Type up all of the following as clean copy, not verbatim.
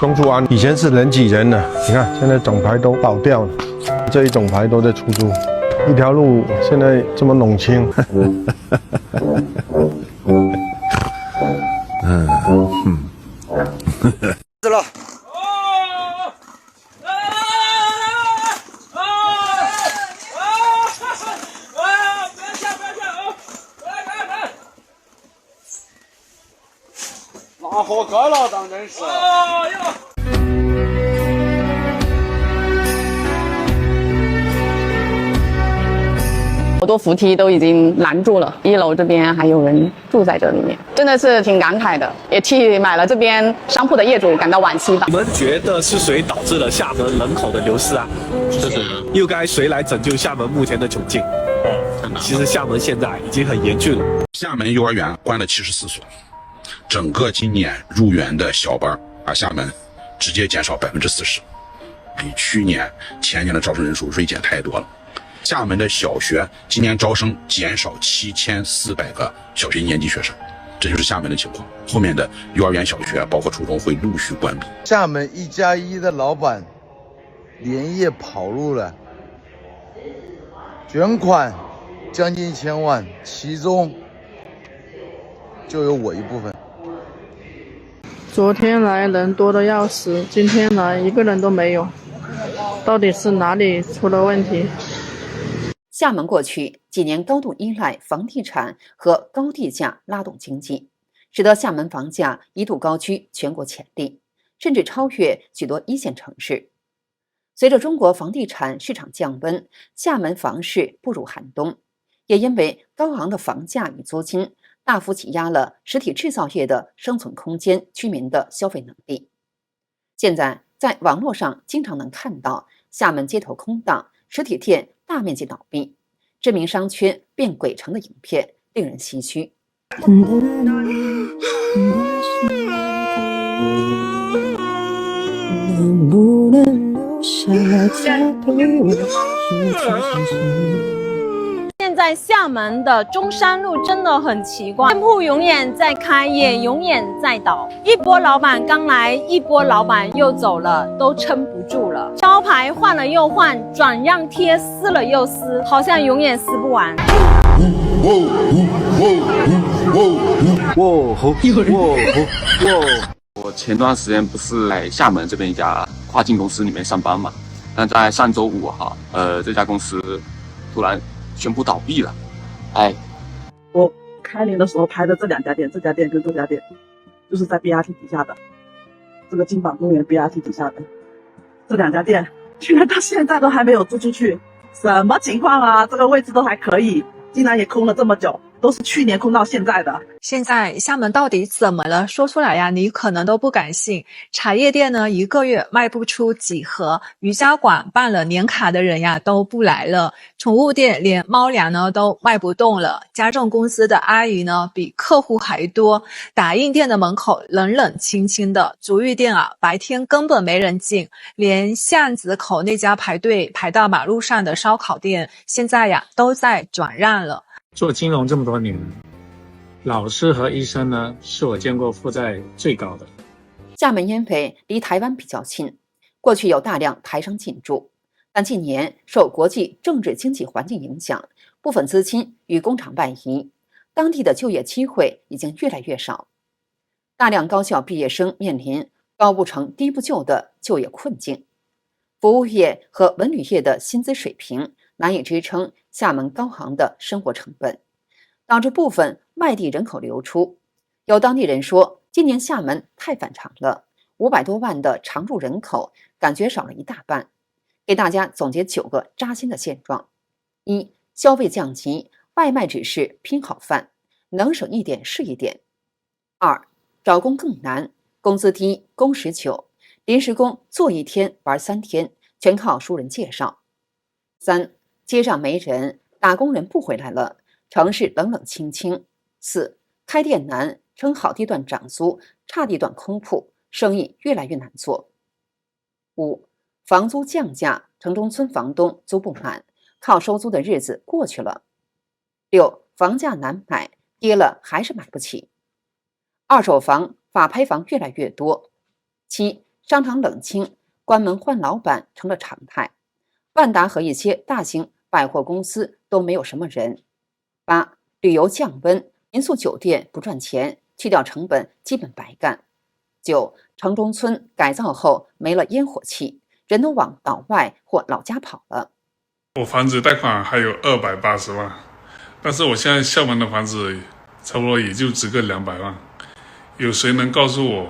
公主湾以前是人挤人的，你看现在整排都倒掉了，这一整排都在出租，一条路现在这么冷清。死了。那活该了，当真是。好多扶梯都已经拦住了，1楼这边还有人住在这里面，真的是挺感慨的，也替买了这边商铺的业主感到惋惜吧。你们觉得是谁导致了厦门人口的流失啊？又该谁来拯救厦门目前的窘境？其实厦门现在已经很严峻了。厦门幼儿园关了74所，整个今年入园的小班厦门直接减少40%，比前年的招生人数锐减太多了。厦门的小学今年招生减少7400个小学一年级学生，这就是厦门的情况。后面的幼儿园、小学包括初中会陆续关闭。厦门1+1的老板连夜跑路了，卷款将近1000万，其中就有我一部分。昨天来人多的要死，今天来一个人都没有，到底是哪里出了问题？厦门过去几年高度依赖房地产和高地价拉动经济，使得厦门房价一度高居全国前列，甚至超越许多一线城市。随着中国房地产市场降温，厦门房市步入寒冬，也因为高昂的房价与租金大幅挤压了实体制造业的生存空间、居民的消费能力。现在在网络上经常能看到厦门街头空荡、实体店大面积倒闭、知名商圈变鬼城的影片，令人唏嘘。现在厦门的中山路真的很奇怪，店铺永远在开业，永远在倒，一波老板刚来，一波老板又走了，都撑不住了。招牌换了又换，转让贴撕了又撕，好像永远撕不完。我前段时间不是在厦门这边一家跨境公司里面上班嘛，但在上周五这家公司突然宣布倒闭了。我开年的时候拍的这2家店，这家店跟这家店就是在 BRT 底下的，这个金榜公园 BRT 底下的这2家店，居然到现在都还没有租出去，什么情况啊？这个位置都还可以，竟然也空了这么久，都是去年空到现在的。现在厦门到底怎么了？说出来呀，你可能都不敢信。茶叶店呢，1个月卖不出几盒；瑜伽馆办了年卡的人呀都不来了；宠物店连猫粮呢都卖不动了；家政公司的阿姨呢比客户还多；打印店的门口冷冷清清的；足浴店白天根本没人进；连巷子口那家排队排到马路上的烧烤店，现在呀都在转让了。做金融这么多年，老师和医生呢，是我见过负债最高的。厦门因为离台湾比较近，过去有大量台商进驻，但近年受国际政治经济环境影响，部分资金与工厂外移，当地的就业机会已经越来越少。大量高校毕业生面临高不成低不就的就业困境，服务业和文旅业的薪资水平难以支撑厦门高昂的生活成本，导致部分外地人口流出。有当地人说，今年厦门太反常了，500多万的常住人口感觉少了一大半。给大家总结9个扎心的现状： 1. 消费降级，外卖只是拼好饭，能省一点是一点。 2. 找工更难，工资低，工时久，临时工做1天玩3天，全靠熟人介绍。 3. 街上没人，打工人不回来了，城市冷冷清清。 4. 开店难，称好地段涨租，差地段空铺，生意越来越难做。 5. 房租降价，城中村房东租不满，靠收租的日子过去了。 6. 房价难买，跌了还是买不起。二手房、法拍房越来越多。7. 商场冷清，关门换老板成了常态。万达和一些大型百货公司都没有什么人。8. 旅游降温，民宿酒店不赚钱，去掉成本基本白干。9. 城中村改造后没了烟火气，人都往岛外或老家跑了。我房子贷款还有280万，但是我现在厦门的房子差不多也就值个200万，有谁能告诉我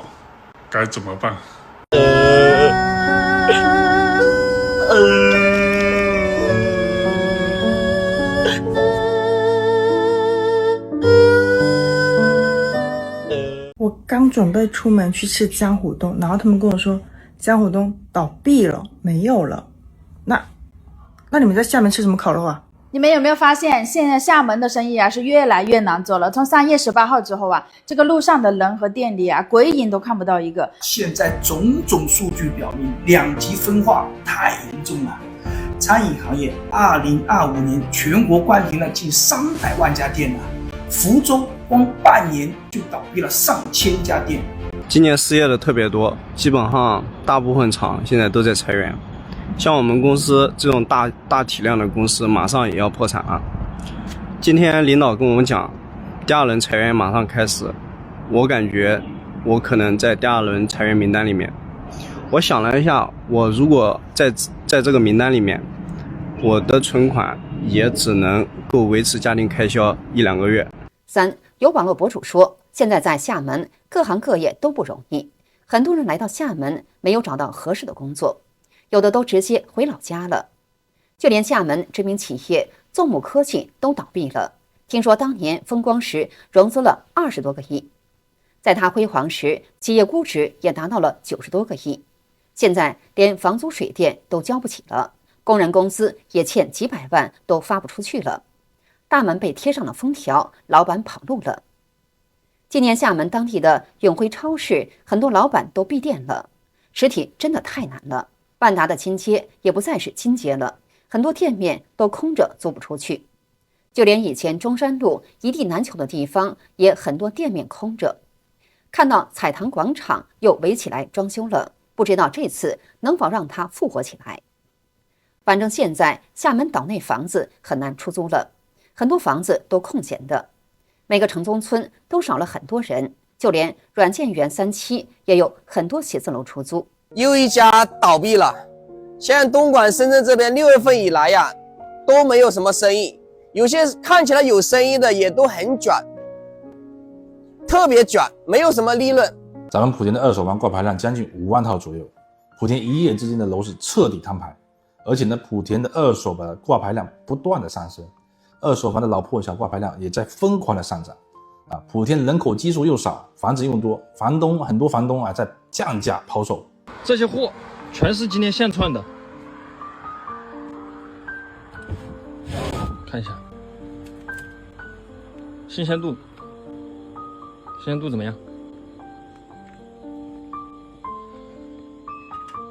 该怎么办？我刚准备出门去吃江湖东，然后他们跟我说江湖东倒闭了，没有了。那你们在厦门吃什么烤肉啊？你们有没有发现，现在厦门的生意是越来越难做了？从3月18号之后这个路上的人和店里鬼影都看不到一个。现在种种数据表明，2极分化太严重了。餐饮行业2025年全国关停了近300万家店了，福州光半年就倒闭了上千家店。今年失业的特别多，基本上大部分厂现在都在裁员。像我们公司这种大体量的公司马上也要破产了。今天领导跟我们讲，第2轮裁员马上开始，我感觉我可能在第2轮裁员名单里面。我想了一下，我如果在这个名单里面，我的存款也只能够维持家庭开销1-2个月。3. 有网络博主说，现在在厦门各行各业都不容易，很多人来到厦门没有找到合适的工作，有的都直接回老家了。就连厦门知名企业纵母科技都倒闭了，听说当年风光时融资了20多个亿，在它辉煌时企业估值也达到了90多个亿，现在连房租水电都交不起了，工人工资也欠几百万都发不出去了，大门被贴上了封条，老板跑路了。今年厦门当地的永辉超市很多老板都闭店了，实体真的太难了。万达的金街也不再是金街了，很多店面都空着租不出去，就连以前中山路一地难求的地方也很多店面空着。看到彩塘广场又围起来装修了，不知道这次能否让它复活起来。反正现在厦门岛内房子很难出租了，很多房子都空闲的，每个城中村都少了很多人，就连软件园3期也有很多写字楼出租。又一家倒闭了，现在东莞、深圳这边6月份以来都没有什么生意，有些看起来有生意的也都很卷，特别卷，没有什么利润。咱们莆田的2手房挂牌量将近5万套左右，莆田一夜之间的楼市彻底摊牌，而且呢，莆田的2手房的挂牌量不断的上升，2手房的老破小挂牌量也在疯狂的上涨。莆田人口基数又少，房子又多，很多房东在降价抛售。这些货全是今天现串的，看一下新鲜度怎么样？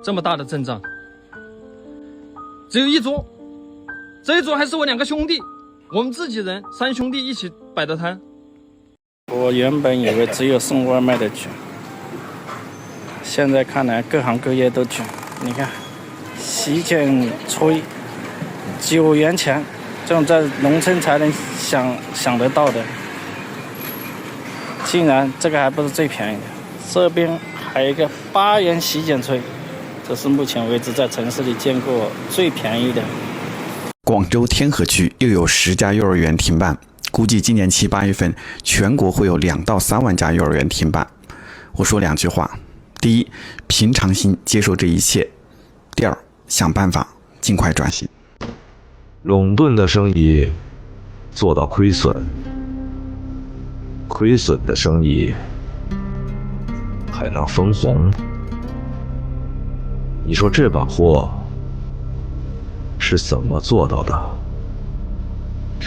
这么大的阵仗，只有一桌，这一桌还是我2个兄弟，我们自己人3兄弟一起摆的摊。我原本以为只有送外卖的卷，现在看来各行各业都卷。你看，洗剪吹9元钱，这种在农村才能想得到的，竟然这个还不是最便宜的，这边还有一个8元洗剪吹，这是目前为止在城市里见过最便宜的。广州天河区又有10家幼儿园停办，估计今年7、8月份全国会有2到3万家幼儿园停办。我说2句话：第一，平常心接受这一切；第二，想办法尽快转型。垄断的生意做到亏损，亏损的生意还能分红。你说这把货是怎么做到的？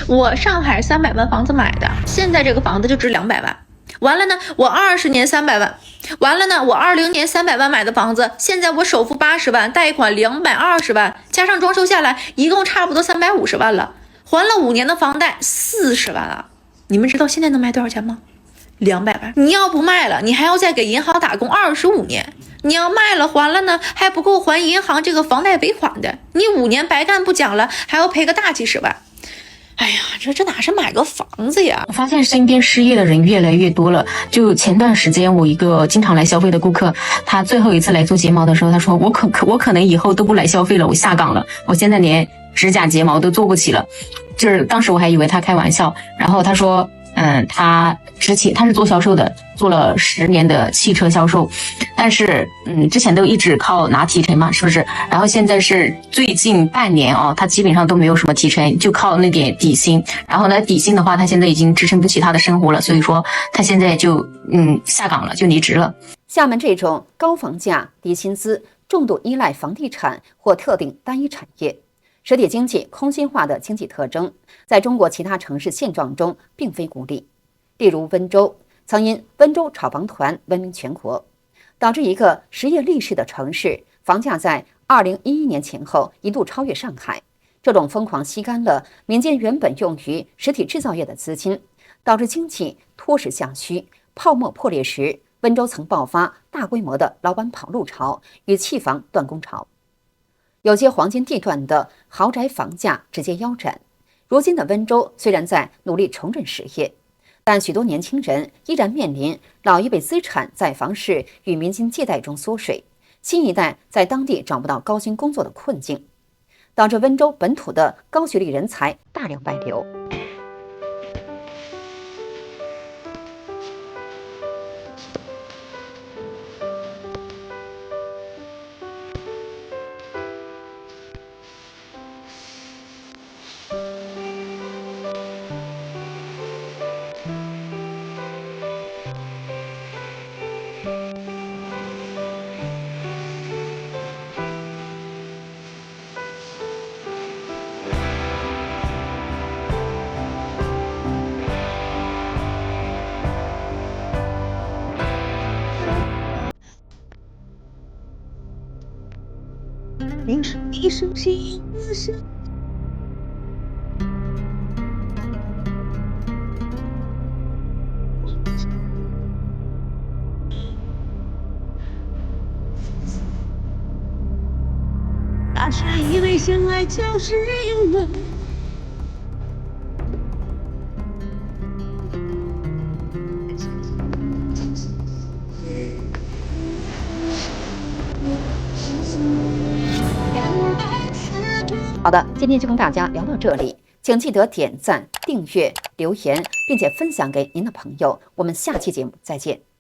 我上海300万房子买的，现在这个房子就值200万。完了呢，我20年300万，完了呢，我20年300万买的房子，现在我首付80万，贷款220万，加上装修下来，一共差不多350万了。还了5年的房贷40万啊！你们知道现在能卖多少钱吗？200万。你要不卖了，你还要再给银行打工25年，你要卖了还了呢，还不够还银行这个房贷尾款的，你5年白干不讲了，还要赔个大几十万。哎呀，这哪是买个房子呀？我发现身边失业的人越来越多了。就前段时间，我一个经常来消费的顾客，他最后一次来做睫毛的时候，他说我可能以后都不来消费了，我下岗了，我现在连指甲睫毛都做不起了。就是当时我还以为他开玩笑，然后他说，他是做销售的，做了10年的汽车销售，但是之前都一直靠拿提成嘛，是不是？然后现在是最近半年哦，他基本上都没有什么提成，就靠那点底薪。然后呢，底薪的话，他现在已经支撑不起他的生活了，所以说他现在就下岗了，就离职了。厦门这种高房价、低薪资、重度依赖房地产或特定单一产业、实体经济空心化的经济特征，在中国其他城市现状中并非孤立。例如温州曾因温州炒房团闻名全国，导致一个实业立市的城市房价在2011年前后一度超越上海。这种疯狂吸干了民间原本用于实体制造业的资金，导致经济脱实向虚。泡沫破裂时，温州曾爆发大规模的老板跑路潮与弃房断供潮。有些黄金地段的豪宅房价直接腰斩。如今的温州虽然在努力重振实业，但许多年轻人依然面临老一辈资产在房市与民间借贷中缩水，新一代在当地找不到高薪工作的困境，导致温州本土的高学历人才大量外流。凝视一声心声。大学以为相爱就是永远。好的，今天就跟大家聊到这里，请记得点赞、订阅、留言，并且分享给您的朋友。我们下期节目再见。